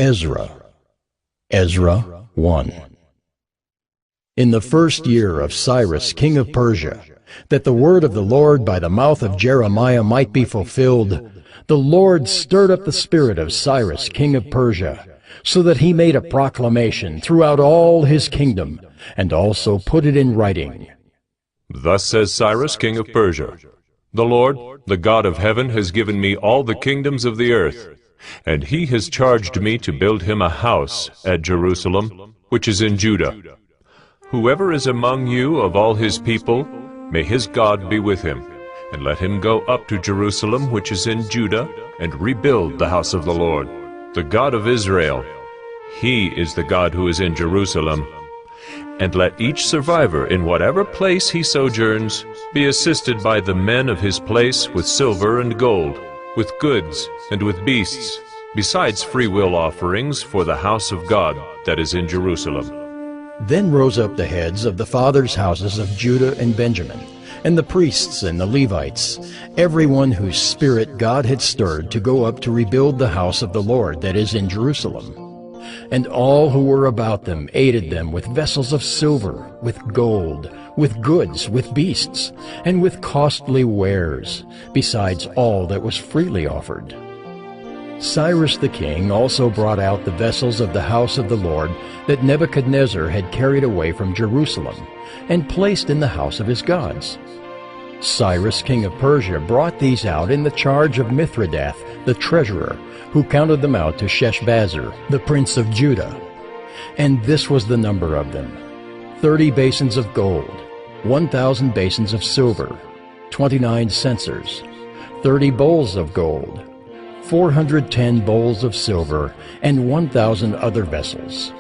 Ezra. Ezra 1. In the first year of Cyrus king of Persia, that the word of the Lord by the mouth of Jeremiah might be fulfilled, the Lord stirred up the spirit of Cyrus king of Persia, so that he made a proclamation throughout all his kingdom, and also put it in writing. Thus says Cyrus king of Persia, The Lord, the God of heaven, has given me all the kingdoms of the earth, and he has charged me to build him a house at Jerusalem, which is in Judah. Whoever is among you of all his people, may his God be with him, and let him go up to Jerusalem, which is in Judah, and rebuild the house of the Lord, the God of Israel. He is the God who is in Jerusalem. And let each survivor in whatever place he sojourns be assisted by the men of his place with silver and gold, with goods and with beasts, besides freewill offerings for the house of God that is in Jerusalem. Then rose up the heads of the fathers' houses of Judah and Benjamin, and the priests and the Levites, everyone whose spirit God had stirred to go up to rebuild the house of the Lord that is in Jerusalem. And all who were about them aided them with vessels of silver, with gold, with goods, with beasts, and with costly wares, besides all that was freely offered. Cyrus the king also brought out the vessels of the house of the Lord that Nebuchadnezzar had carried away from Jerusalem, and placed in the house of his gods. Cyrus king of Persia brought these out in the charge of Mithredath the treasurer, who counted them out to Sheshbazzar, the prince of Judah. And this was the number of them: 30 basins of gold, 1,000 basins of silver, 29 censers, 30 bowls of gold, 410 bowls of silver, and 1,000 other vessels.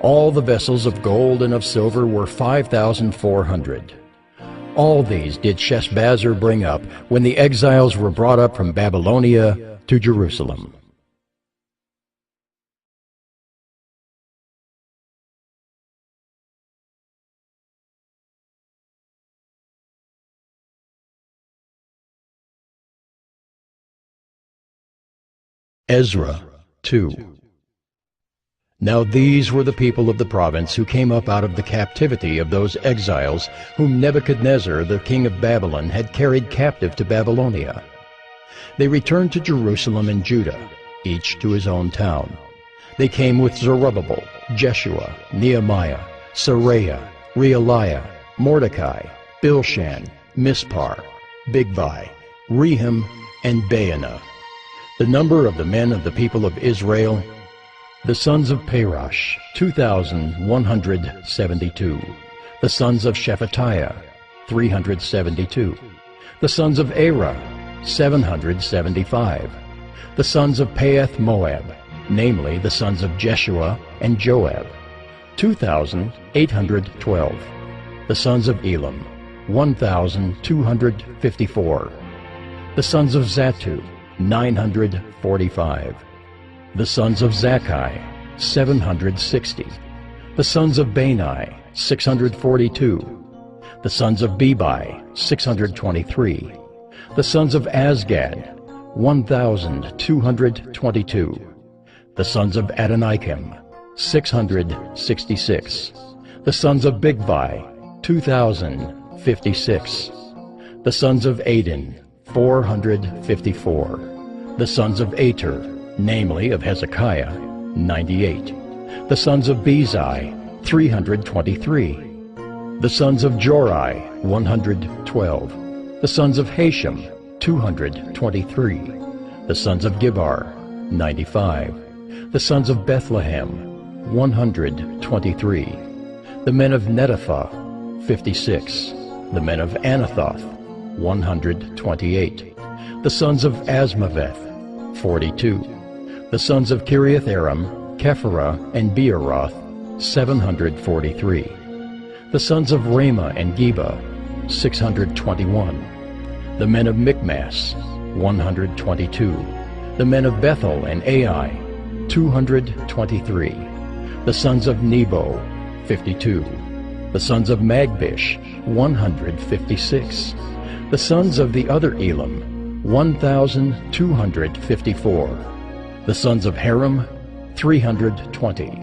All the vessels of gold and of silver were 5,400. All these did Sheshbazzar bring up when the exiles were brought up from Babylonia to Jerusalem. Ezra 2. Now these were the people of the province who came up out of the captivity of those exiles whom Nebuchadnezzar the king of Babylon had carried captive to Babylonia. They returned to Jerusalem and Judah, each to his own town. They came with Zerubbabel, Jeshua, Nehemiah, Seraiah, Realiah, Mordecai, Bilshan, Mispar, Bigvai, Rehum, and Baanah. The number of the men of the people of Israel, the sons of Parosh, 2,172. The sons of Shephatiah, 372. The sons of Arah, 775. The sons of Paeth Moab, namely the sons of Jeshua and Joab, 2,812. The sons of Elam, 1,254. The sons of Zattu, 945. The sons of Zakkai, 760. The sons of Bani, 642. The sons of Bebai, 623. The sons of Azgad, 1,222. The sons of Adonikim, 666. The sons of Bigvai, 2,056. The sons of Adin, 454. The sons of Ater, namely of Hezekiah, 98. The sons of Bezai, 323. The sons of Jorai, 112. The sons of Hashem, 223. The sons of Gibbar, 95. The sons of Bethlehem, 123. The men of Netophath, 56. The men of Anathoth, 128. The sons of Asmaveth, 42. The sons of Kiriath-Aram, Kephirah, and Beeroth, 743. The sons of Ramah and Geba, 621. The men of Michmas, 122. The men of Bethel and Ai, 223. The sons of Nebo, 52. The sons of Magbish, 156. The sons of the other Elam, 1,254. The sons of Haram, 320.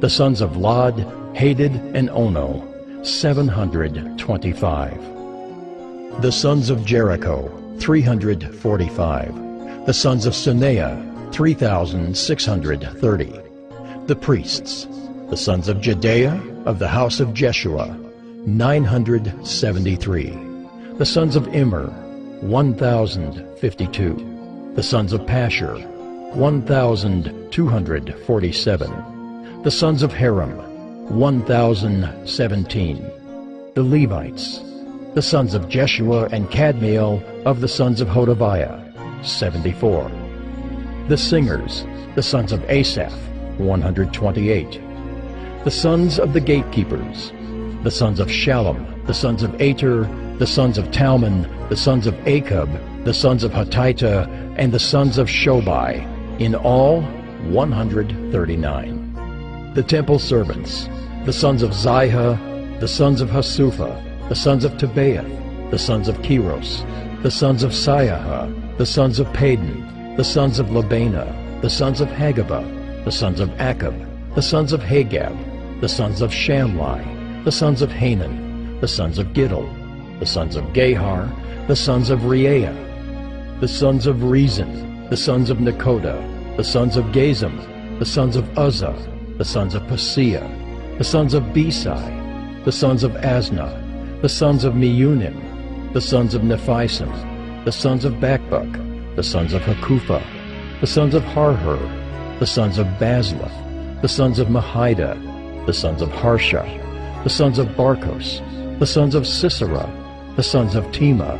The sons of Lod, Hadid, and Ono, 725. The sons of Jericho, 345. The sons of Suneah, 3,630. The priests, the sons of Jedaiah of the house of Jeshua, 973. The sons of Immer, 1,052. The sons of Pashur, 1,247. The sons of Haram, 1,017. The Levites, the sons of Jeshua and Kadmiel of the sons of Hodaviah, 74. The singers, the sons of Asaph, 128. The sons of the gatekeepers, the sons of Shallum, the sons of Ater, the sons of Talmon, the sons of Akub, the sons of Hatita, and the sons of Shobai, in all 139. The temple servants, the sons of Ziha, the sons of Hasupha, the sons of Tebaoth, the sons of Keros, the sons of Siaha, the sons of Padon, the sons of Labana, the sons of Hagabah, the sons of Akab, the sons of Hagab, the sons of Shamlai, the sons of Hanan, the sons of Giddel, the sons of Gahar, the sons of Reaiah, the sons of Rezin, the sons of Nekoda, the sons of Gazam, the sons of Uzzah, the sons of Paseah, the sons of Besai, the sons of Asna, the sons of Meunim, the sons of Nephisim, the sons of Bakbuk, the sons of Hakupha, the sons of Harhur, the sons of Bazluth, the sons of Mahida, the sons of Harsha, the sons of Barkos, the sons of Sisera, the sons of Tema,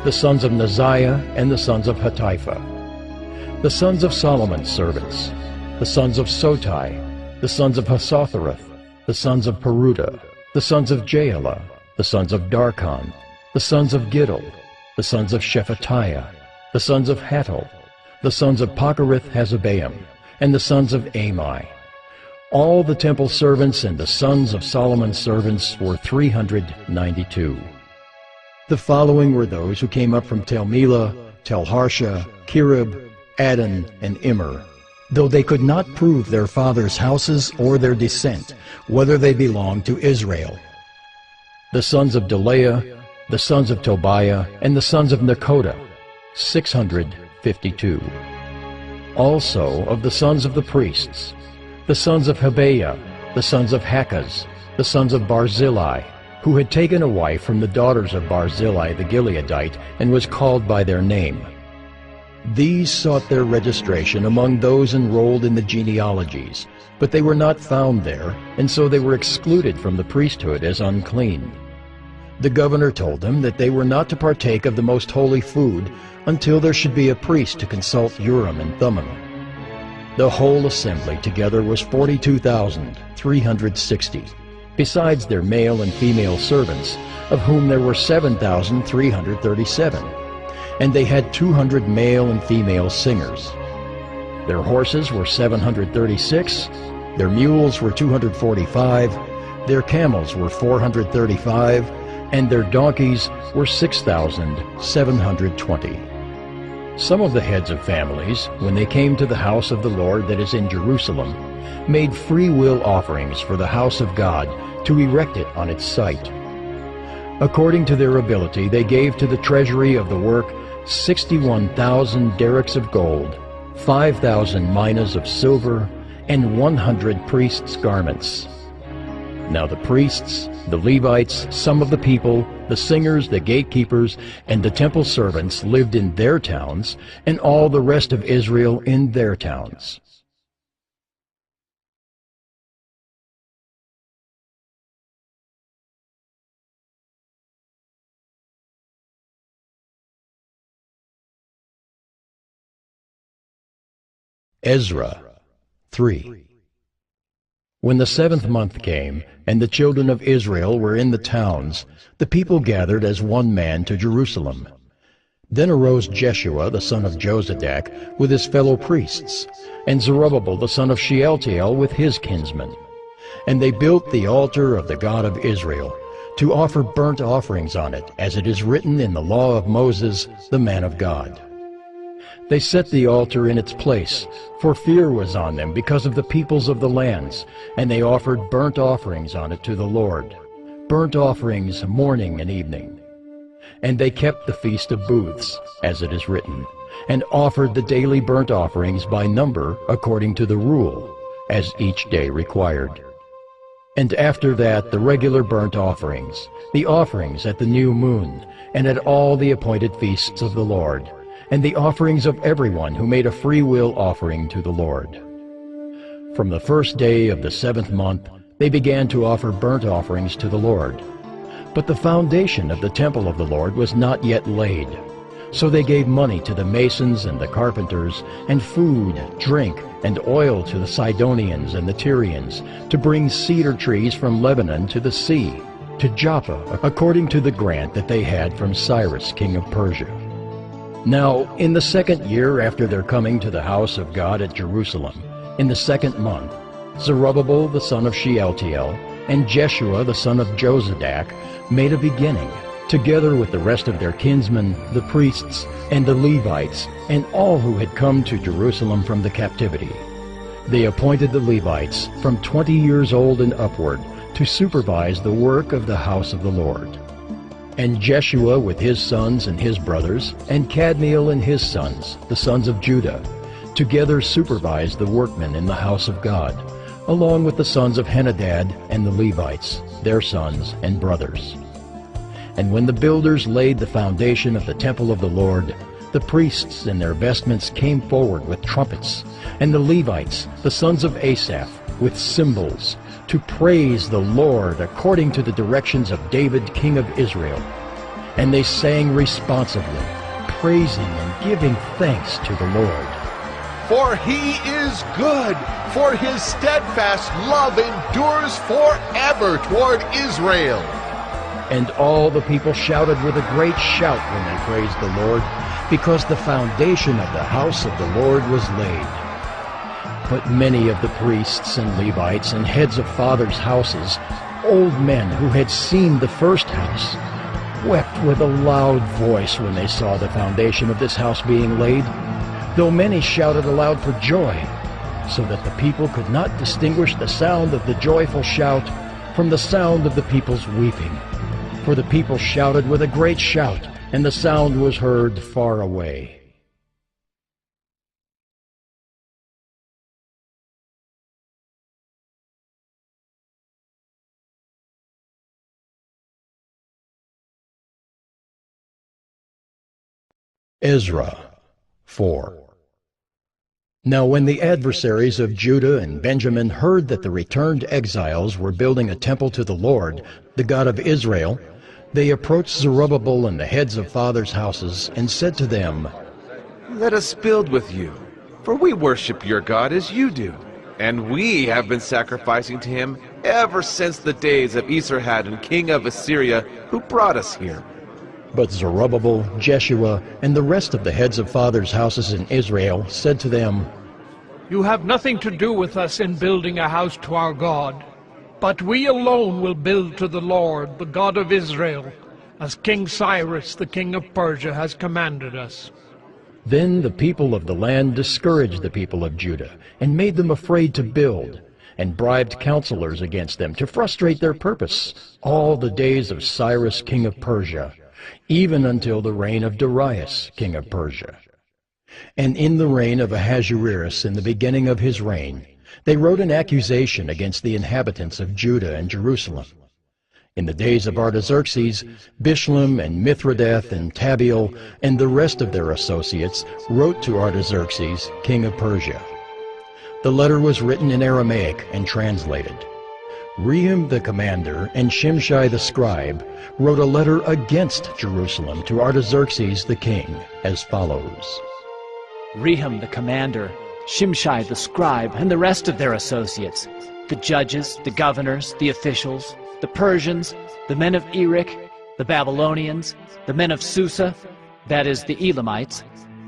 the sons of Neziah, and the sons of Hatipha. The sons of Solomon's servants, the sons of Sotai, the sons of Hasothereth, the sons of Peruda, the sons of Jaala, the sons of Darkon, the sons of Giddel, the sons of Shephatiah, the sons of Hattil, the sons of Pokereth-Hazabaim, and the sons of Amai. All the temple servants and the sons of Solomon's servants were 392. The following were those who came up from Tel Melah, Tel Harsha, Kirib, Adon, and Immer, though they could not prove their fathers' houses or their descent, whether they belonged to Israel. The sons of Delaiah, the sons of Tobiah, and the sons of Nekoda, 652. Also of the sons of the priests, the sons of Habeah, the sons of Hakaz, the sons of Barzillai, who had taken a wife from the daughters of Barzillai the Gileadite, and was called by their name. These sought their registration among those enrolled in the genealogies, but they were not found there, and so they were excluded from the priesthood as unclean. The governor told them that they were not to partake of the most holy food until there should be a priest to consult Urim and Thummim. The whole assembly together was 42,360, besides their male and female servants, of whom there were 7,337, and they had 200 male and female singers. Their horses were 736, their mules were 245, their camels were 435, and their donkeys were 6,720. Some of the heads of families, when they came to the house of the Lord that is in Jerusalem, made free will offerings for the house of God to erect it on its site. According to their ability, they gave to the treasury of the work 61,000 derricks of gold, 5,000 minas of silver, and 100 priests' garments. Now the priests, the Levites, some of the people, the singers, the gatekeepers, and the temple servants lived in their towns, and all the rest of Israel in their towns. Ezra 3. When the 7th month came, and the children of Israel were in the towns, the people gathered as one man to Jerusalem. Then arose Jeshua the son of Jozadak with his fellow priests, and Zerubbabel the son of Shealtiel with his kinsmen. And they built the altar of the God of Israel, to offer burnt offerings on it, as it is written in the law of Moses, the man of God. They set the altar in its place, for fear was on them because of the peoples of the lands, and they offered burnt offerings on it to the Lord, burnt offerings morning and evening. And they kept the Feast of Booths, as it is written, and offered the daily burnt offerings by number according to the rule, as each day required. And after that the regular burnt offerings, the offerings at the new moon, and at all the appointed feasts of the Lord, and the offerings of everyone who made a free will offering to the Lord. From the first day of the 7th month they began to offer burnt offerings to the Lord. But the foundation of the temple of the Lord was not yet laid. So they gave money to the masons and the carpenters, and food, drink, and oil to the Sidonians and the Tyrians, to bring cedar trees from Lebanon to the sea, to Joppa, according to the grant that they had from Cyrus king of Persia. Now, in the 2nd year after their coming to the house of God at Jerusalem, in the 2nd month, Zerubbabel the son of Shealtiel, and Jeshua the son of Jozadak made a beginning, together with the rest of their kinsmen, the priests, and the Levites, and all who had come to Jerusalem from the captivity. They appointed the Levites from 20 years old and upward to supervise the work of the house of the Lord. And Jeshua with his sons and his brothers, and Kadmiel and his sons, the sons of Judah, together supervised the workmen in the house of God, along with the sons of Henadad and the Levites, their sons and brothers. And when the builders laid the foundation of the temple of the Lord, the priests in their vestments came forward with trumpets, and the Levites, the sons of Asaph, with cymbals, to praise the Lord according to the directions of David king of Israel. And they sang responsively, praising and giving thanks to the Lord. For he is good, for his steadfast love endures forever toward Israel. And all the people shouted with a great shout when they praised the Lord, because the foundation of the house of the Lord was laid. But many of the priests and Levites and heads of fathers' houses, old men who had seen the first house, wept with a loud voice when they saw the foundation of this house being laid, though many shouted aloud for joy, so that the people could not distinguish the sound of the joyful shout from the sound of the people's weeping. For the people shouted with a great shout, and the sound was heard far away. Ezra 4. Now when the adversaries of Judah and Benjamin heard that the returned exiles were building a temple to the Lord, the God of Israel, they approached Zerubbabel and the heads of fathers' houses, and said to them, Let us build with you, for we worship your God as you do, and we have been sacrificing to him ever since the days of Esarhaddon, king of Assyria, who brought us here. But Zerubbabel, Jeshua, and the rest of the heads of fathers' houses in Israel said to them, You have nothing to do with us in building a house to our God, but we alone will build to the Lord, the God of Israel, as King Cyrus, the king of Persia, has commanded us. Then the people of the land discouraged the people of Judah, and made them afraid to build, and bribed counselors against them to frustrate their purpose all the days of Cyrus king of Persia, even until the reign of Darius king of Persia. And in the reign of Ahasuerus, in the beginning of his reign, they wrote an accusation against the inhabitants of Judah and Jerusalem. In the days of Artaxerxes, Bishlam and Mithridath and Tabeel and the rest of their associates wrote to Artaxerxes king of Persia. The letter was written in Aramaic and translated. Rehum the commander and Shimshai the scribe wrote a letter against Jerusalem to Artaxerxes the king, as follows. Rehum the commander, Shimshai the scribe, and the rest of their associates, the judges, the governors, the officials, the Persians, the men of Erech, the Babylonians, the men of Susa, that is, the Elamites,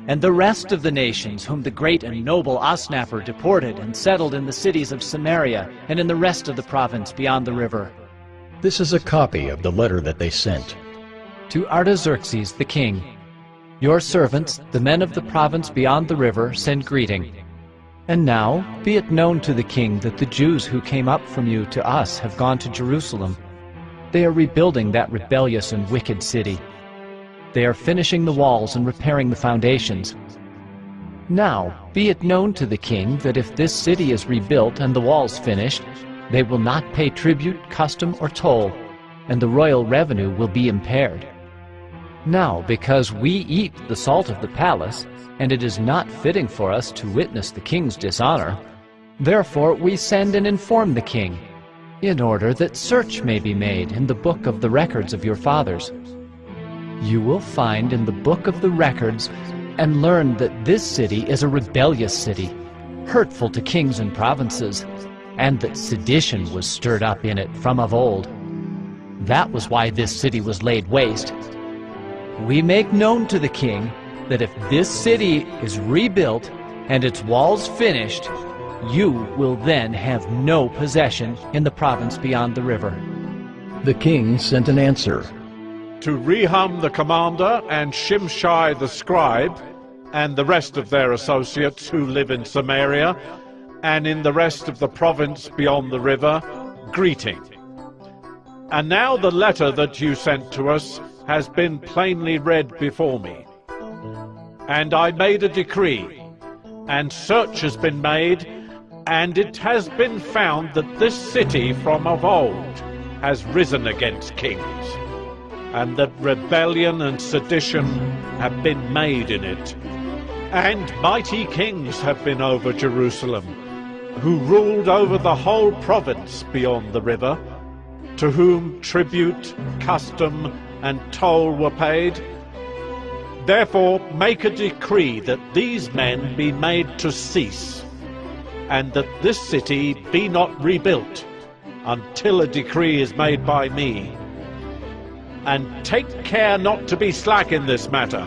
and the rest of the nations whom the great and noble Osnappar deported and settled in the cities of Samaria and in the rest of the province beyond the river. This is a copy of the letter that they sent. To Artaxerxes the king, Your servants, the men of the province beyond the river, send greeting. And now be it known to the king that the Jews who came up from you to us have gone to Jerusalem. They are rebuilding that rebellious and wicked city. They are finishing the walls and repairing the foundations. Now be it known to the king that if this city is rebuilt and the walls finished, they will not pay tribute, custom, or toll, and the royal revenue will be impaired. Now, because we eat the salt of the palace, and it is not fitting for us to witness the king's dishonor, therefore we send and inform the king, in order that search may be made in the book of the records of your fathers. You will find in the book of the records and learn that this city is a rebellious city, hurtful to kings and provinces, and that sedition was stirred up in it from of old. That was why this city was laid waste. We make known to the king that if this city is rebuilt and its walls finished, you will then have no possession in the province beyond the river. The king sent an answer. To Rehum the commander and Shimshai the scribe, and the rest of their associates who live in Samaria, and in the rest of the province beyond the river, greeting. And now the letter that you sent to us has been plainly read before me. And I made a decree, and search has been made, and it has been found that this city from of old has risen against kings, and that rebellion and sedition have been made in it. And mighty kings have been over Jerusalem, who ruled over the whole province beyond the river, to whom tribute, custom, and toll were paid. Therefore make a decree that these men be made to cease, and that this city be not rebuilt until a decree is made by me. And take care not to be slack in this matter.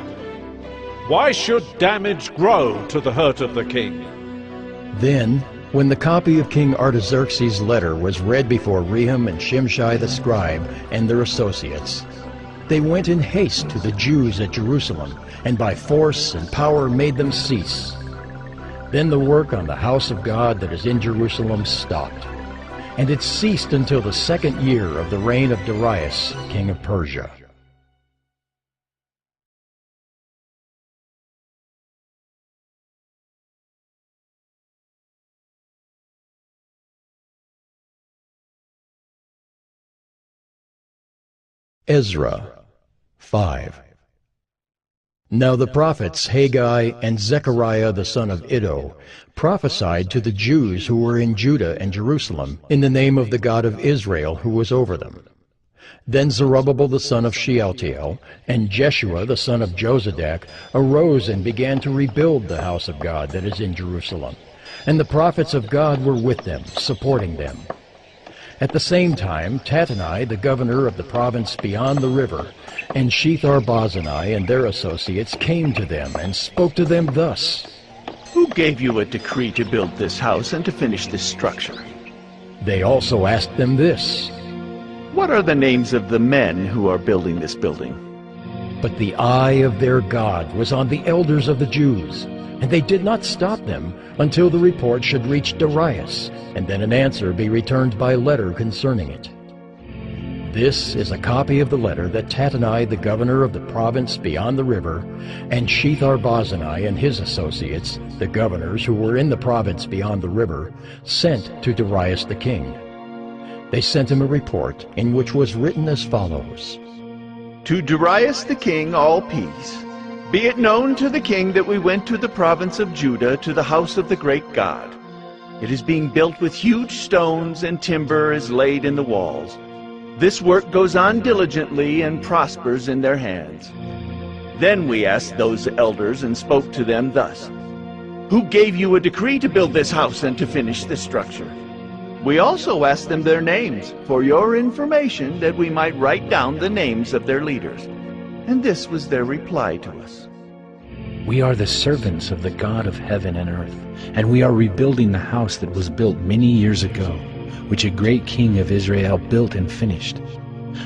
Why should damage grow to the hurt of the king? Then, when the copy of King Artaxerxes' letter was read before Rehum and Shimshai the scribe and their associates, they went in haste to the Jews at Jerusalem, and by force and power made them cease. Then the work on the house of God that is in Jerusalem stopped, and it ceased until the 2nd year of the reign of Darius, king of Persia. Ezra 5. Now the prophets Haggai and Zechariah the son of Iddo prophesied to the Jews who were in Judah and Jerusalem in the name of the God of Israel who was over them. Then Zerubbabel the son of Shealtiel and Jeshua the son of Jozadak arose and began to rebuild the house of God that is in Jerusalem, and the prophets of God were with them, supporting them. At the same time, Tattenai, the governor of the province beyond the river, and Shethar-Bozenai and their associates came to them and spoke to them thus. Who gave you a decree to build this house and to finish this structure? They also asked them this. What are the names of the men who are building this building? But the eye of their God was on the elders of the Jews, and they did not stop them until the report should reach Darius, and then an answer be returned by letter concerning it. This is a copy of the letter that Tattenai, the governor of the province beyond the river, and Shethar-Bozenai and his associates, the governors who were in the province beyond the river, sent to Darius the king. They sent him a report in which was written as follows. To Darius the king, all peace. Be it known to the king that we went to the province of Judah, to the house of the great God. It is being built with huge stones, and timber is laid in the walls. This work goes on diligently and prospers in their hands. Then we asked those elders and spoke to them thus. Who gave you a decree to build this house and to finish this structure? We also asked them their names, for your information, that we might write down the names of their leaders. And this was their reply to us. We are the servants of the God of heaven and earth, and we are rebuilding the house that was built many years ago, which a great king of Israel built and finished.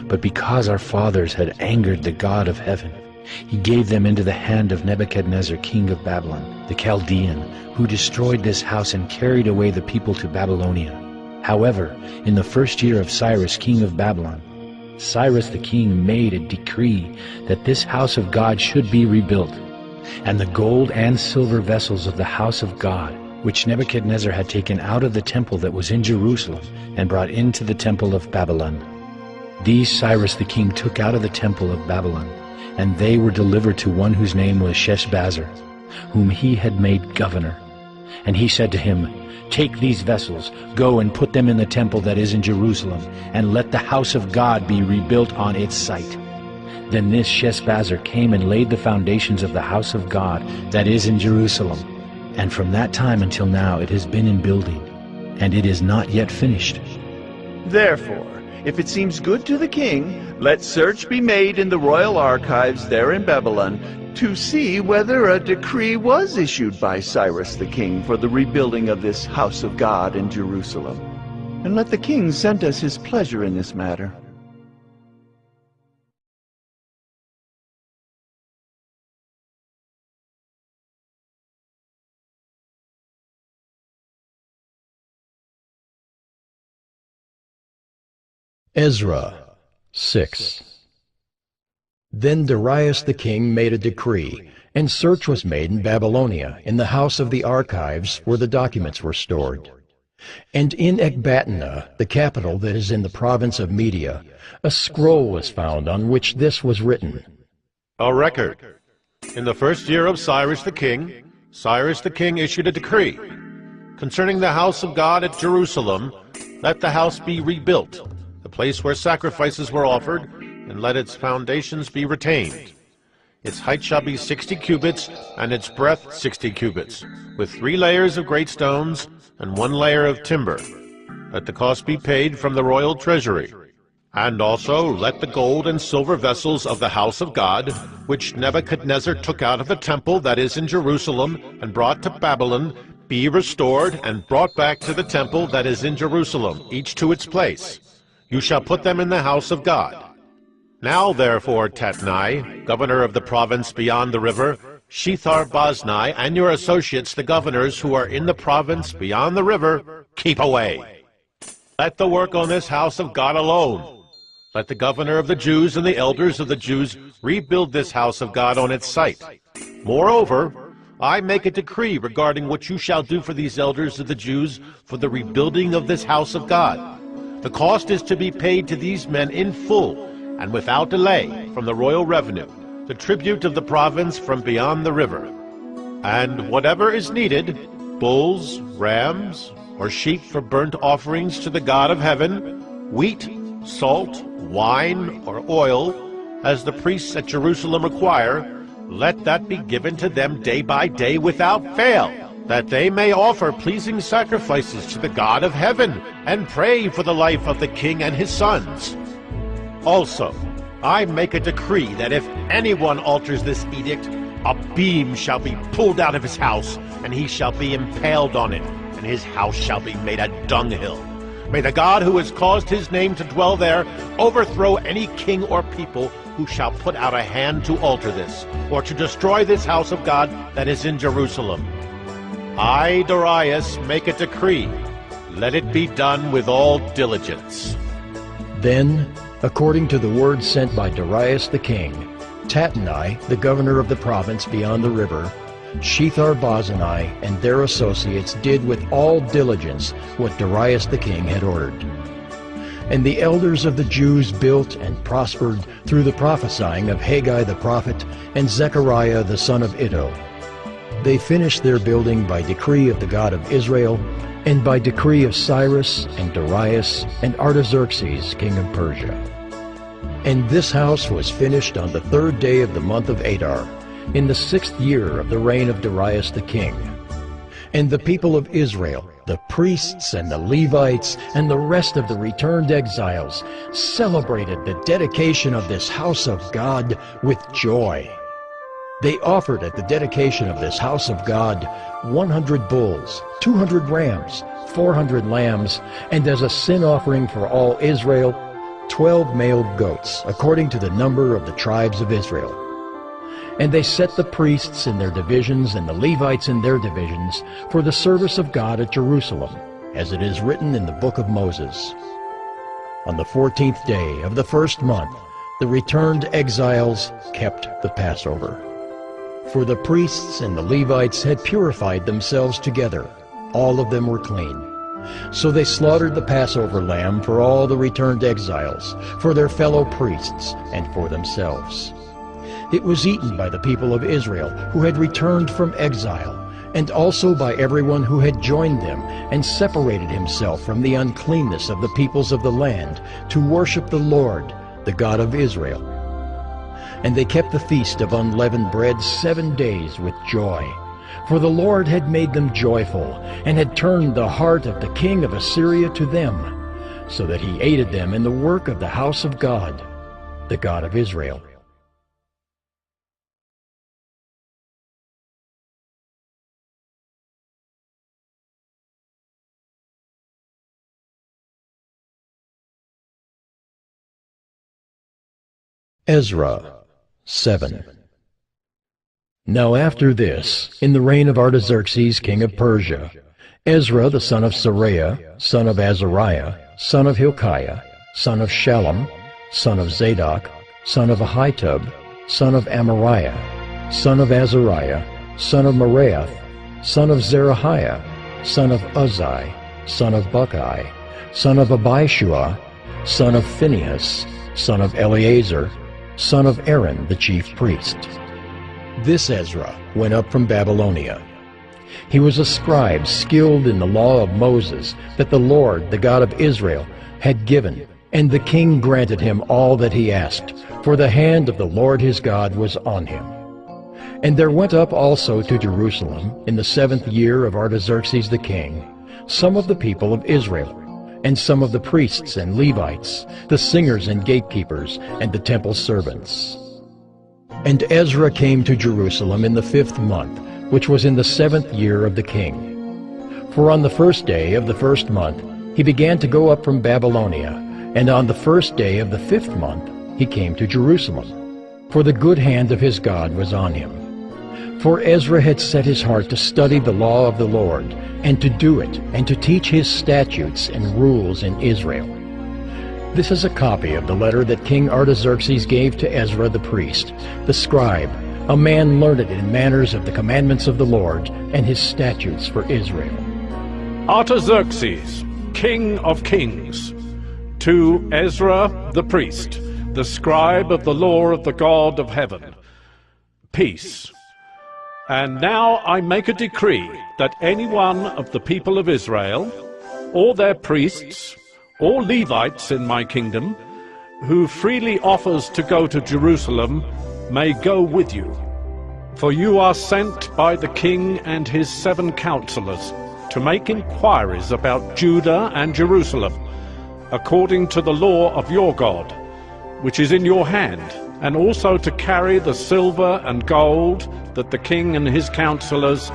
But because our fathers had angered the God of heaven, He gave them into the hand of Nebuchadnezzar, king of Babylon, the Chaldean, who destroyed this house and carried away the people to Babylonia. However, in the first year of Cyrus, king of Babylon, Cyrus the king made a decree that this house of God should be rebuilt, and the gold and silver vessels of the house of God, which Nebuchadnezzar had taken out of the temple that was in Jerusalem and brought into the temple of Babylon. These Cyrus the king took out of the temple of Babylon, and they were delivered to one whose name was Sheshbazzar, whom he had made governor. And he said to him, "Take these vessels, go and put them in the temple that is in Jerusalem, and let the house of God be rebuilt on its site." Then this Sheshbazzar came and laid the foundations of the house of God that is in Jerusalem. And from that time until now it has been in building, and it is not yet finished. Therefore, if it seems good to the king, let search be made in the royal archives there in Babylon to see whether a decree was issued by Cyrus the king for the rebuilding of this house of God in Jerusalem. And let the king send us his pleasure in this matter. Ezra 6. Then Darius the king made a decree, and search was made in Babylonia, in the house of the archives where the documents were stored. And in Ecbatana, the capital that is in the province of Media, a scroll was found on which this was written. A record. In the first year of Cyrus the king issued a decree concerning the house of God at Jerusalem. Let the house be rebuilt, the place where sacrifices were offered, and let its foundations be retained. Its height shall be 60 cubits, and its breadth 60 cubits, with 3 layers of great stones, and 1 layer of timber. Let the cost be paid from the royal treasury. And also let the gold and silver vessels of the house of God, which Nebuchadnezzar took out of the temple that is in Jerusalem, and brought to Babylon, be restored and brought back to the temple that is in Jerusalem, each to its place. You shall put them in the house of God. Now therefore, Tatnai, governor of the province beyond the river, Shethar-Boznai, and your associates, the governors who are in the province beyond the river, keep away. Let the work on this house of God alone. Let the governor of the Jews and the elders of the Jews rebuild this house of God on its site. Moreover, I make a decree regarding what you shall do for these elders of the Jews for the rebuilding of this house of God. The cost is to be paid to these men in full and without delay from the royal revenue, the tribute of the province from beyond the river. And whatever is needed, bulls, rams, or sheep for burnt offerings to the God of heaven, wheat, salt, wine, or oil, as the priests at Jerusalem require, let that be given to them day by day without fail, that they may offer pleasing sacrifices to the God of heaven and pray for the life of the king and his sons. Also, I make a decree that if anyone alters this edict, a beam shall be pulled out of his house, and he shall be impaled on it, and his house shall be made a dunghill. May the God who has caused his name to dwell there overthrow any king or people who shall put out a hand to alter this, or to destroy this house of God that is in Jerusalem. I, Darius, make a decree. Let it be done with all diligence. Then, according to the word sent by Darius the king, Tatnai, the governor of the province beyond the river, Shethar-Boznai and their associates did with all diligence what Darius the king had ordered. And the elders of the Jews built and prospered through the prophesying of Haggai the prophet and Zechariah the son of Iddo. They finished their building by decree of the God of Israel, and by decree of Cyrus and Darius and Artaxerxes king of Persia. And this house was finished on the 3rd day of the month of Adar, in the 6th year of the reign of Darius the king. And the people of Israel, the priests and the Levites, and the rest of the returned exiles, celebrated the dedication of this house of God with joy. They offered at the dedication of this house of God 100 bulls, 200 rams, 400 lambs, and as a sin offering for all Israel, 12 male goats, according to the number of the tribes of Israel. And they set the priests in their divisions and the Levites in their divisions for the service of God at Jerusalem, as it is written in the book of Moses. On the 14th day of the first month, the returned exiles kept the Passover. For the priests and the Levites had purified themselves together. All of them were clean. So they slaughtered the Passover lamb for all the returned exiles, for their fellow priests, and for themselves. It was eaten by the people of Israel who had returned from exile, and also by everyone who had joined them and separated himself from the uncleanness of the peoples of the land to worship the Lord, the God of Israel. And they kept the feast of unleavened bread 7 days with joy, for the Lord had made them joyful, and had turned the heart of the king of Assyria to them, so that he aided them in the work of the house of God, the God of Israel. Ezra 7. Now after this, in the reign of Artaxerxes king of Persia, Ezra the son of Seraiah, son of Azariah, son of Hilkiah, son of Shallum, son of Zadok, son of Ahitub, son of Amariah, son of Azariah, son of Meraioth, son of Zerahiah, son of Uzzi, son of Bucci, son of Abishua, son of Phinehas, son of Eleazar, son of Aaron the chief priest. This Ezra went up from Babylonia. He was a scribe skilled in the law of Moses that the Lord, the God of Israel, had given, and the king granted him all that he asked, for the hand of the Lord his God was on him. And there went up also to Jerusalem, in the 7th year of Artaxerxes the king, some of the people of Israel, and some of the priests and Levites, the singers and gatekeepers, and the temple servants. And Ezra came to Jerusalem in the 5th month, which was in the 7th year of the king. For on the 1st day of the 1st month he began to go up from Babylonia, and on the 1st day of the 5th month he came to Jerusalem. For the good hand of his God was on him. For Ezra had set his heart to study the law of the Lord, and to do it, and to teach his statutes and rules in Israel. This is a copy of the letter that King Artaxerxes gave to Ezra the priest, the scribe, a man learned in manners of the commandments of the Lord and his statutes for Israel. Artaxerxes, king of kings, to Ezra the priest, the scribe of the law of the God of heaven, peace. And now I make a decree that any one of the people of Israel, or their priests, or Levites in my kingdom, who freely offers to go to Jerusalem, may go with you. For you are sent by the king and his 7 counselors to make inquiries about Judah and Jerusalem, according to the law of your God, which is in your hand, and also to carry the silver and gold that the king and his counselors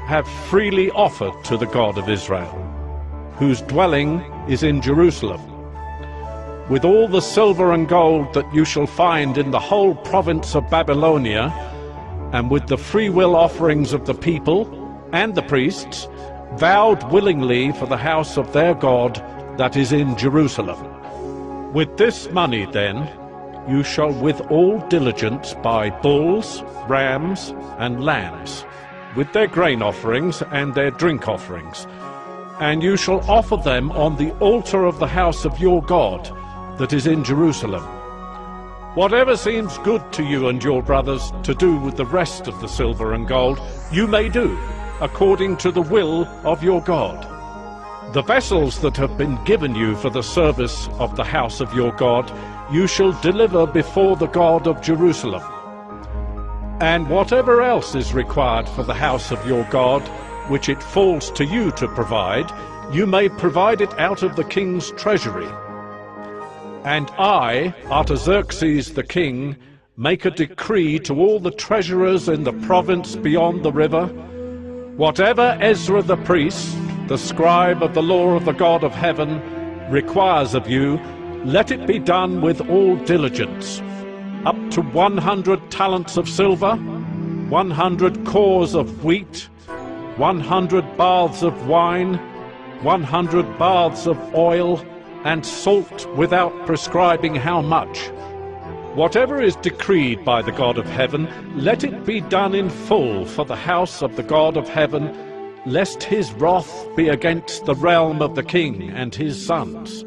have freely offered to the God of Israel, whose dwelling is in Jerusalem, with all the silver and gold that you shall find in the whole province of Babylonia, and with the freewill offerings of the people and the priests, vowed willingly for the house of their God that is in Jerusalem. With this money, then, you shall with all diligence buy bulls, rams, and lambs, with their grain offerings and their drink offerings, and you shall offer them on the altar of the house of your God that is in Jerusalem. Whatever seems good to you and your brothers to do with the rest of the silver and gold, you may do, according to the will of your God. The vessels that have been given you for the service of the house of your God you shall deliver before the God of Jerusalem. And whatever else is required for the house of your God, which it falls to you to provide, you may provide it out of the king's treasury. And I, Artaxerxes the king, make a decree to all the treasurers in the province beyond the river, whatever Ezra the priest, the scribe of the law of the God of heaven, requires of you, let it be done with all diligence. up to 100 talents of silver, 100 cores of wheat, 100 baths of wine, 100 baths of oil, and salt without prescribing how much. Whatever is decreed by the God of heaven, let it be done in full for the house of the God of heaven, lest his wrath be against the realm of the king and his sons.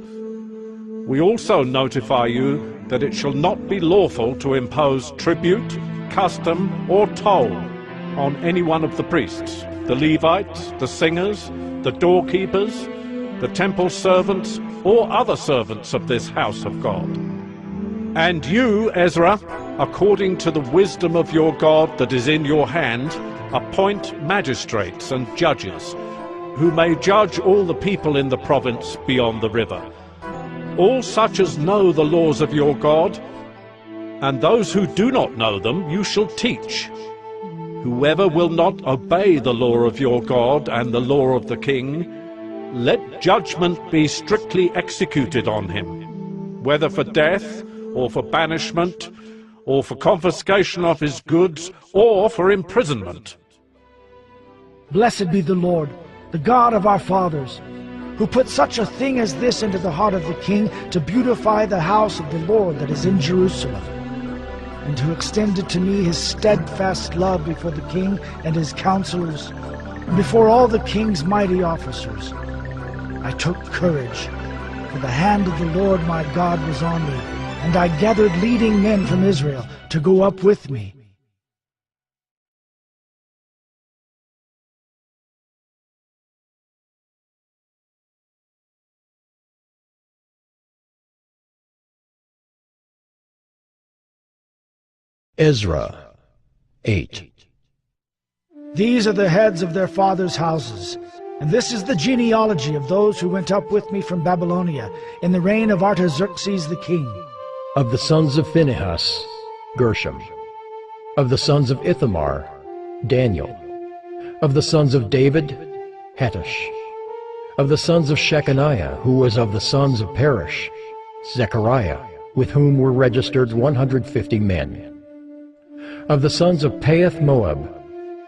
We also notify you that it shall not be lawful to impose tribute, custom, or toll on any one of the priests, the Levites, the singers, the doorkeepers, the temple servants, or other servants of this house of God. And you, Ezra, according to the wisdom of your God that is in your hand, appoint magistrates and judges, who may judge all the people in the province beyond the river, all such as know the laws of your God, and those who do not know them you shall teach. Whoever will not obey the law of your God and the law of the king, let judgment be strictly executed on him, whether for death, or for banishment, or for confiscation of his goods, or for imprisonment. Blessed be the Lord, the God of our fathers, who put such a thing as this into the heart of the king, to beautify the house of the Lord that is in Jerusalem, and to extend to me his steadfast love before the king and his counselors, and before all the king's mighty officers. I took courage, for the hand of the Lord my God was on me, and I gathered leading men from Israel to go up with me. Ezra 8. These are the heads of their fathers' houses, and this is the genealogy of those who went up with me from Babylonia in the reign of Artaxerxes the king. Of the sons of Phinehas, Gershom. Of the sons of Ithamar, Daniel. Of the sons of David, Hattush. Of the sons of Shechaniah, who was of the sons of Parosh, Zechariah, with whom were registered 150 men. Of the sons of Pahath Moab,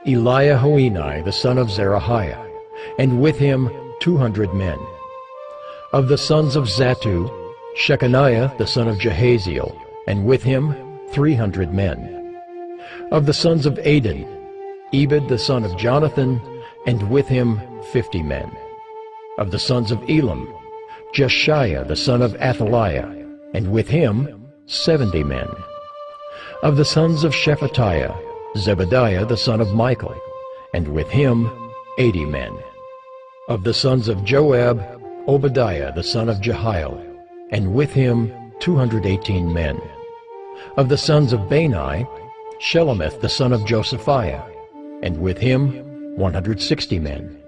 Eliahoenai the son of Zerahiah, and with him 200 men. Of the sons of Zattu, Shechaniah the son of Jehaziel, and with him 300 men. Of the sons of Adin, Ebed the son of Jonathan, and with him 50 men. Of the sons of Elam, Jeshiah the son of Athaliah, and with him 70 men. Of the sons of Shephatiah, Zebadiah the son of Michael, and with him 80 men. Of the sons of Joab, Obadiah the son of Jehiel, and with him 218 men. Of the sons of Bani, Shelomith the son of Josephiah, and with him 160 men.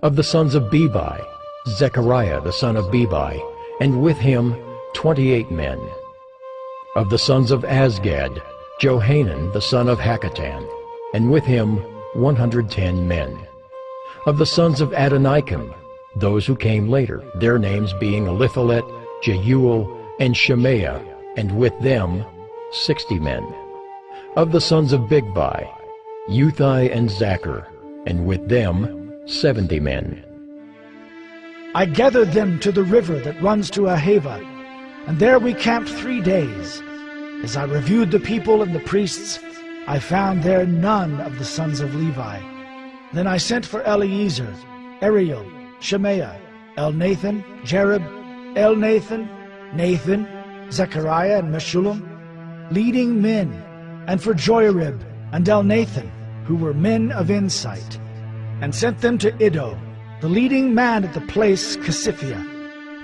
Of the sons of Bebai, Zechariah the son of Bebai, and with him 28 men. Of the sons of Azgad, Johanan the son of Hakatan, and with him 110 men. Of the sons of Adonikim, those who came later, their names being Eliphalet, Jeuel, and Shemaiah, and with them 60 men. Of the sons of Bigvai, Uthai and Zachar, and with them 70 men. I gathered them to the river that runs to Ahava, and there we camped 3 days. As I reviewed the people and the priests, I found there none of the sons of Levi. Then I sent for Eleazar, Ariel, Shemaiah, Elnathan, Jerib, Elnathan, Nathan, Zechariah, and Meshullam, leading men, and for Joiarib and Elnathan, who were men of insight, and sent them to Iddo, the leading man at the place Casiphia,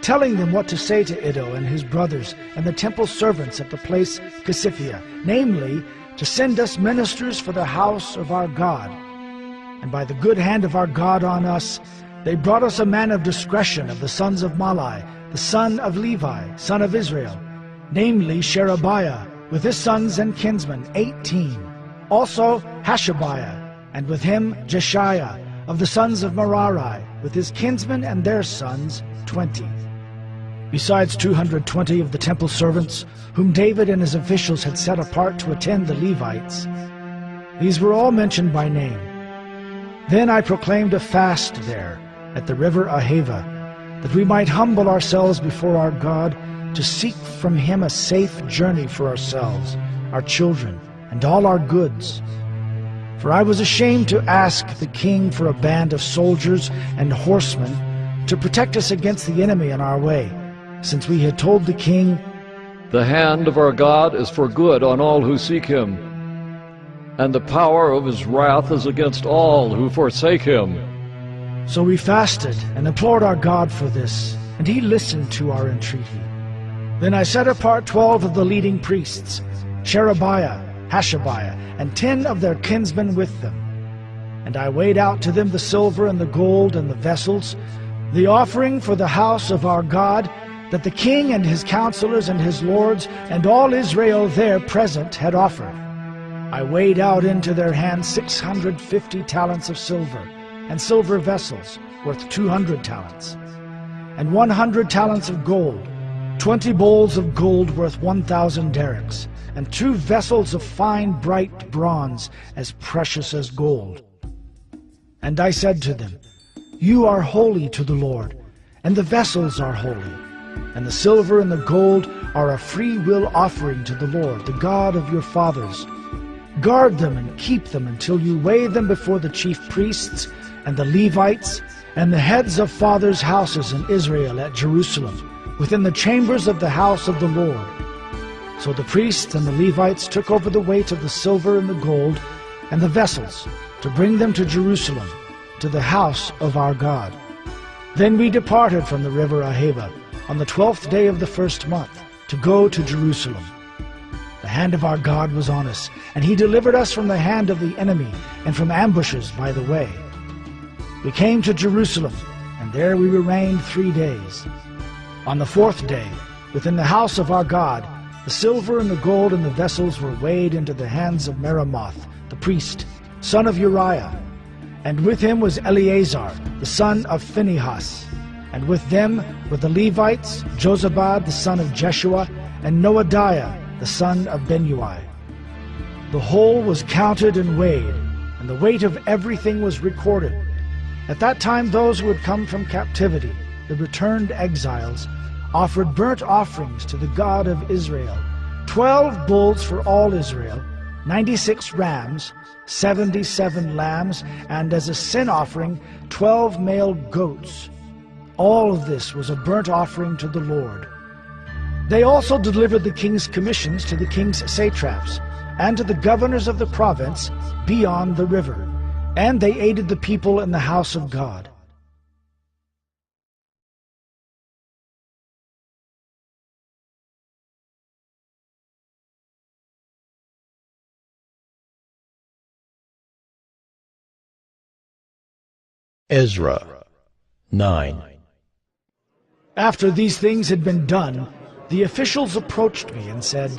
telling them what to say to Iddo and his brothers and the temple servants at the place Casiphia, namely, to send us ministers for the house of our God. And by the good hand of our God on us, they brought us a man of discretion of the sons of Malai, the son of Levi, son of Israel, namely Sherebiah, with his sons and kinsmen 18, also Hashabiah, and with him Jeshiah, of the sons of Merari, with his kinsmen and their sons 20. besides 220 of the temple servants, whom David and his officials had set apart to attend the Levites. These were all mentioned by name. Then I proclaimed a fast there, at the river Ahava, that we might humble ourselves before our God, to seek from him a safe journey for ourselves, our children, and all our goods. For I was ashamed to ask the king for a band of soldiers and horsemen to protect us against the enemy in our way, since we had told the king, "The hand of our God is for good on all who seek him, and the power of his wrath is against all who forsake him." So we fasted and implored our God for this, and he listened to our entreaty. Then I set apart 12 of the leading priests, Sherebiah, Hashabiah, and 10 of their kinsmen with them. And I weighed out to them the silver and the gold and the vessels, the offering for the house of our God, that the king and his counselors and his lords and all Israel there present had offered. I weighed out into their hands 650 talents of silver, and silver vessels worth 200 talents, and 100 talents of gold, 20 bowls of gold worth 1,000 derricks, and 2 vessels of fine bright bronze as precious as gold. And I said to them, "You are holy to the Lord, and the vessels are holy, and the silver and the gold are a free will offering to the Lord, the God of your fathers. Guard them and keep them until you weigh them before the chief priests and the Levites and the heads of fathers' houses in Israel at Jerusalem, within the chambers of the house of the Lord." So the priests and the Levites took over the weight of the silver and the gold and the vessels to bring them to Jerusalem, to the house of our God. Then we departed from the river Ahava on the 12th day of the first month to go to Jerusalem. The hand of our God was on us, and he delivered us from the hand of the enemy and from ambushes by the way. We came to Jerusalem, and there we remained 3 days. On the 4th day, within the house of our God, the silver and the gold and the vessels were weighed into the hands of Meremoth, the priest, son of Uriah, and with him was Eleazar, the son of Phinehas, and with them were the Levites, Jozabad, the son of Jeshua, and Noadiah, the son of Benui. The whole was counted and weighed, and the weight of everything was recorded. At that time those who had come from captivity, the returned exiles, offered burnt offerings to the God of Israel, 12 bulls for all Israel, 96 rams, 77 lambs, and as a sin offering 12 male goats. All of this was a burnt offering to the Lord. They also delivered the king's commissions to the king's satraps and to the governors of the province beyond the river, and they aided the people in the house of God. Ezra 9. After these things had been done, the officials approached me and said,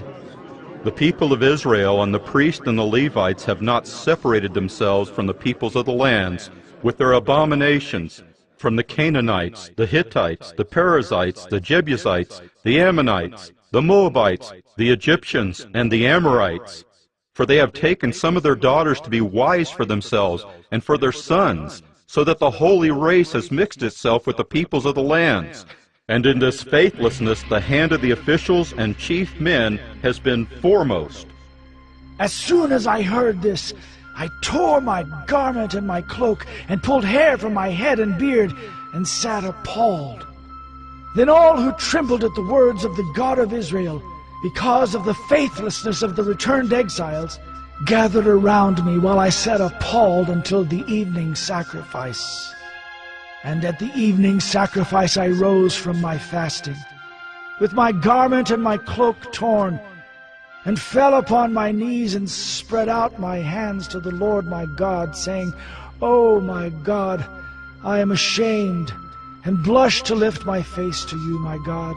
"The people of Israel and the priests and the Levites have not separated themselves from the peoples of the lands with their abominations, from the Canaanites, the Hittites, the Perizzites, the Jebusites, the Ammonites, the Moabites, the Egyptians, and the Amorites. For they have taken some of their daughters to be wives for themselves and for their sons, so that the holy race has mixed itself with the peoples of the lands. And in this faithlessness the hand of the officials and chief men has been foremost." As soon as I heard this, I tore my garment and my cloak, and pulled hair from my head and beard, and sat appalled. Then all who trembled at the words of the God of Israel, because of the faithlessness of the returned exiles, gathered around me while I sat appalled until the evening sacrifice. And at the evening sacrifice I rose from my fasting, with my garment and my cloak torn, and fell upon my knees and spread out my hands to the Lord my God, saying, "O my God, I am ashamed, and blush to lift my face to you, my God.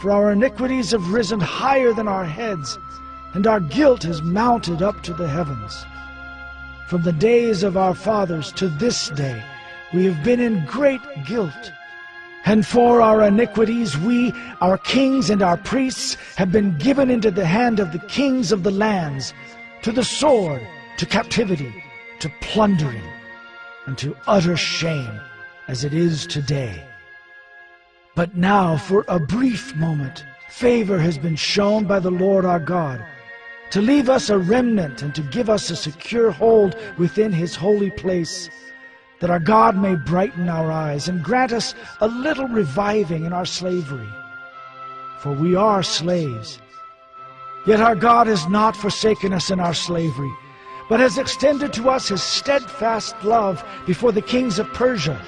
For our iniquities have risen higher than our heads, and our guilt has mounted up to the heavens. From the days of our fathers to this day we have been in great guilt. And for our iniquities we, our kings and our priests, have been given into the hand of the kings of the lands, to the sword, to captivity, to plundering, and to utter shame, as it is today. But now, for a brief moment, favor has been shown by the Lord our God, to leave us a remnant and to give us a secure hold within his holy place, that our God may brighten our eyes and grant us a little reviving in our slavery. For we are slaves. Yet our God has not forsaken us in our slavery, but has extended to us his steadfast love before the kings of Persia,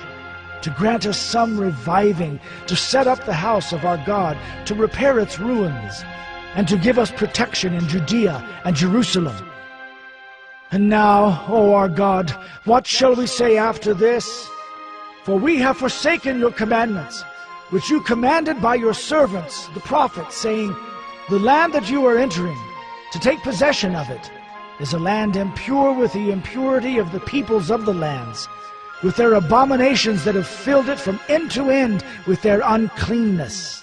to grant us some reviving, to set up the house of our God, to repair its ruins, and to give us protection in Judea and Jerusalem. And now, O our God, what shall we say after this? For we have forsaken your commandments, which you commanded by your servants, the prophets, saying, the land that you are entering, to take possession of it, is a land impure with the impurity of the peoples of the lands, with their abominations that have filled it from end to end with their uncleanness.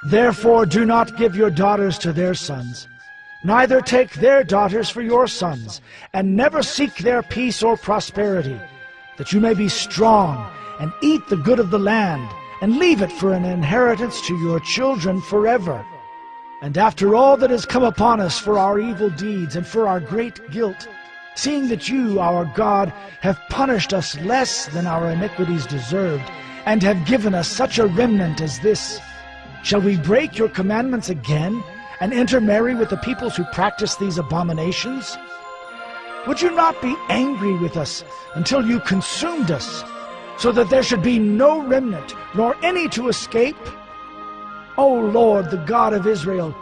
Therefore do not give your daughters to their sons, neither take their daughters for your sons, and never seek their peace or prosperity, that you may be strong, and eat the good of the land, and leave it for an inheritance to your children forever. And after all that has come upon us for our evil deeds and for our great guilt, seeing that you, our God, have punished us less than our iniquities deserved, and have given us such a remnant as this, shall we break your commandments again, and intermarry with the peoples who practice these abominations? Would you not be angry with us until you consumed us, so that there should be no remnant, nor any to escape? O Lord, the God of Israel,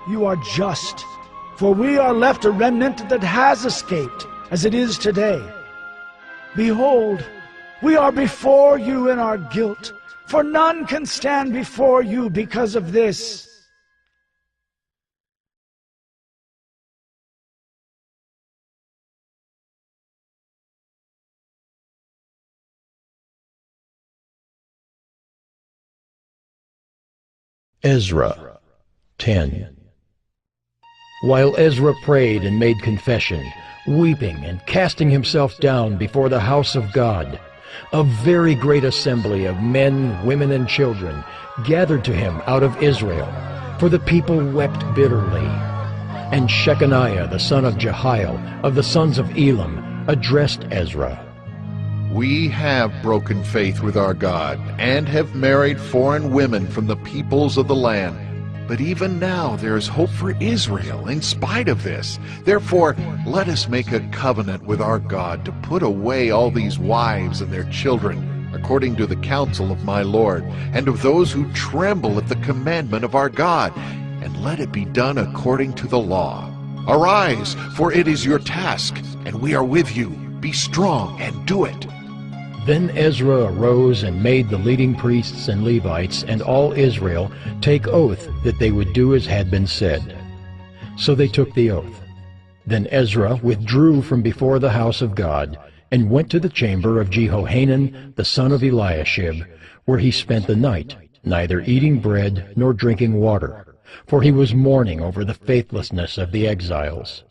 you are just, for we are left a remnant that has escaped, as it is today. Behold, we are before you in our guilt, for none can stand before you because of this. Ezra 10. While Ezra prayed and made confession, weeping and casting himself down before the house of God, a very great assembly of men, women, and children gathered to him out of Israel, for the people wept bitterly. And Shechaniah the son of Jehiel of the sons of Elam addressed Ezra. We have broken faith with our God, and have married foreign women from the peoples of the land. But even now there is hope for Israel in spite of this. Therefore, let us make a covenant with our God to put away all these wives and their children, according to the counsel of my Lord, and of those who tremble at the commandment of our God, and let it be done according to the law. Arise, for it is your task, and we are with you. Be strong and do it. Then Ezra arose and made the leading priests and Levites and all Israel take oath that they would do as had been said. So they took the oath. Then Ezra withdrew from before the house of God, and went to the chamber of Jehohanan the son of Eliashib, where he spent the night, neither eating bread nor drinking water, for he was mourning over the faithlessness of the exiles.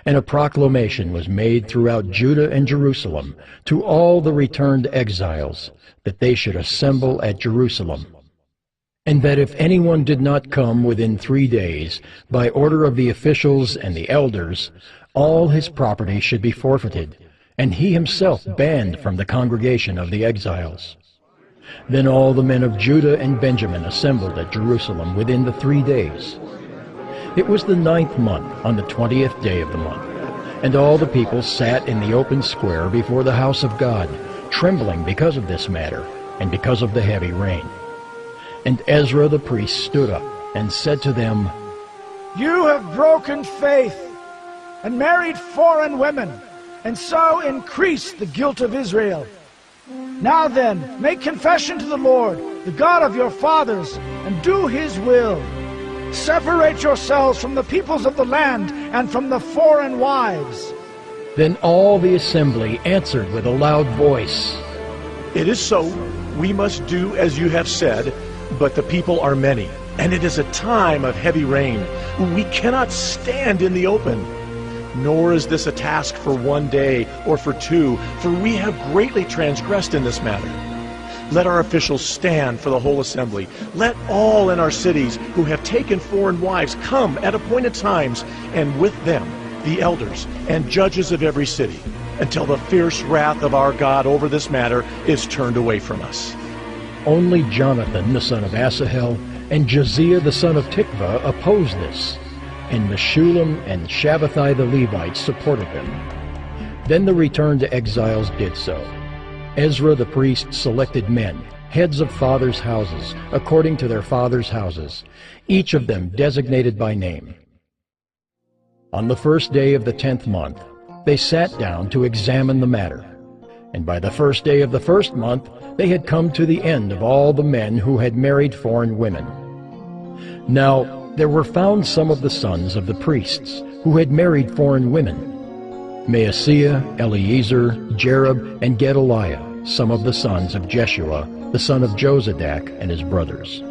And a proclamation was made throughout Judah and Jerusalem to all the returned exiles, that they should assemble at Jerusalem, and that if anyone did not come within 3 days, by order of the officials and the elders, all his property should be forfeited, and he himself banned from the congregation of the exiles. Then all the men of Judah and Benjamin assembled at Jerusalem within the 3 days. It was the 9th month, on the 20th day of the month, and all the people sat in the open square before the house of God, trembling because of this matter, and because of the heavy rain. And Ezra the priest stood up, and said to them, You have broken faith, and married foreign women, and so increased the guilt of Israel. Now then, make confession to the Lord, the God of your fathers, and do his will. Separate yourselves from the peoples of the land and from the foreign wives. Then all the assembly answered with a loud voice, It is so. We must do as you have said, but the people are many, and it is a time of heavy rain. We cannot stand in the open. Nor is this a task for 1 day or for 2, for we have greatly transgressed in this matter. Let our officials stand for the whole assembly. Let all in our cities who have taken foreign wives come at appointed times, and with them the elders and judges of every city, until the fierce wrath of our God over this matter is turned away from us. Only Jonathan the son of Asahel and Josiah the son of Tikvah opposed this, and Meshullam and Shabbathai the Levites supported them. Then the returned exiles did so. Ezra the priest selected men, heads of fathers' houses, according to their fathers' houses, each of them designated by name. On the first day of the 10th month, they sat down to examine the matter. And by the first day of the first month, they had come to the end of all the men who had married foreign women. Now there were found some of the sons of the priests who had married foreign women: Maaseiah, Eleazar, Jerub, and Gedaliah, some of the sons of Jeshua, the son of Jozadak, and his brothers.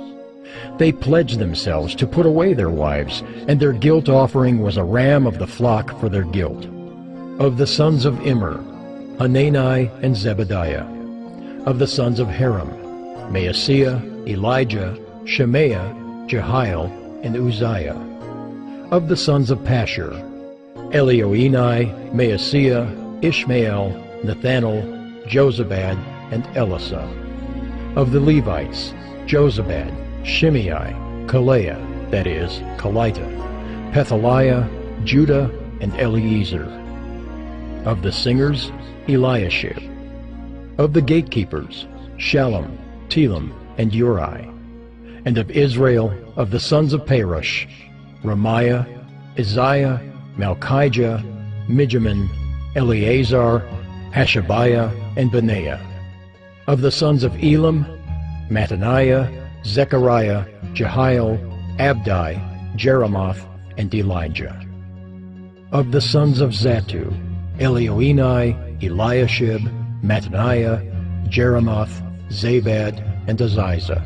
They pledged themselves to put away their wives, and their guilt offering was a ram of the flock for their guilt. Of the sons of Immer, Hanani and Zebediah. Of the sons of Haram, Maaseiah, Elijah, Shemaiah, Jehiel, and Uzziah. Of the sons of Pashur, Elioenai, Maaseiah, Ishmael, Nethanel, Jozabad, and Elisah. Of the Levites, Jozabad, Shimei, Kaleah, that is, Kelita, Pethaliah, Judah, and Eliezer. Of the singers, Eliashib. Of the gatekeepers, Shallum, Telem, and Uri. And of Israel, of the sons of Perush, Ramiah, Isaiah, Malchijah, Mijamin, Eleazar, Hashabiah, and Benaiah. Of the sons of Elam, Mattaniah, Zechariah, Jehiel, Abdi, Jeremoth, and Elijah. Of the sons of Zatu, Elioenai, Eliashib, Mattaniah, Jeremoth, Zabad, and Aziza.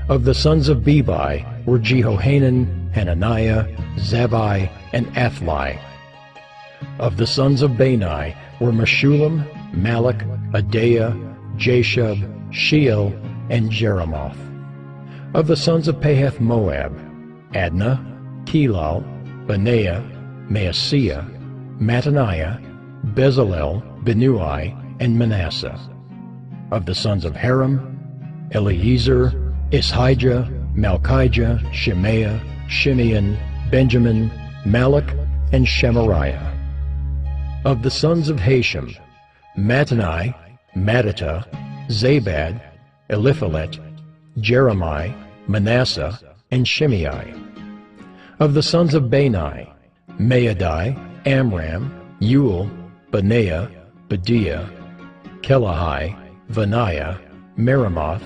Of the sons of Bebai were Jehohanan, Hananiah, Zabai, and Athli. Of the sons of Bani were Meshullam, Malach, Adaiah, Jashub, Sheel, and Jeremoth. Of the sons of Pahath Moab, Adnah, Kelal, Benaiah, Maaseiah, Mattaniah, Bezalel, Benui, and Manasseh. Of the sons of Haram, Eliezer, Ishijah, Malchijah, Shemaiah, Shimeon, Benjamin, Malach, and Shemariah. Of the sons of Hashem, Mattani, Mattata, Zabad, Eliphalet, Jeremiah, Manasseh, and Shimei. Of the sons of Bani, Maadai, Amram, Ewell, Benaiah, Bediah, Kelahai, Vaniah, Meremoth,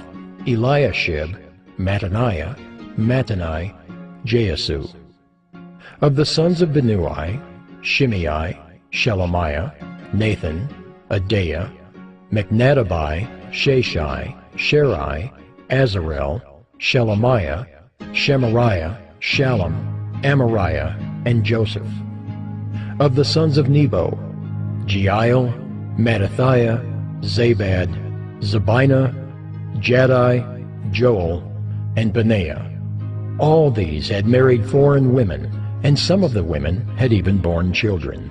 Eliashib, Mattaniah, Mattani, Jeasu. Of the sons of Benui, Shimei, Shelemiah, Nathan, Adaiah, Mechnadabai, Sheshai, Sherai, Azarel, Shelemiah, Shemariah, Shallum, Amariah, and Joseph. Of the sons of Nebo, Jeiel, Mattathiah, Zabad, Zabina, Jaddai, Joel, and Benaiah. All these had married foreign women, and some of the women had even borne children.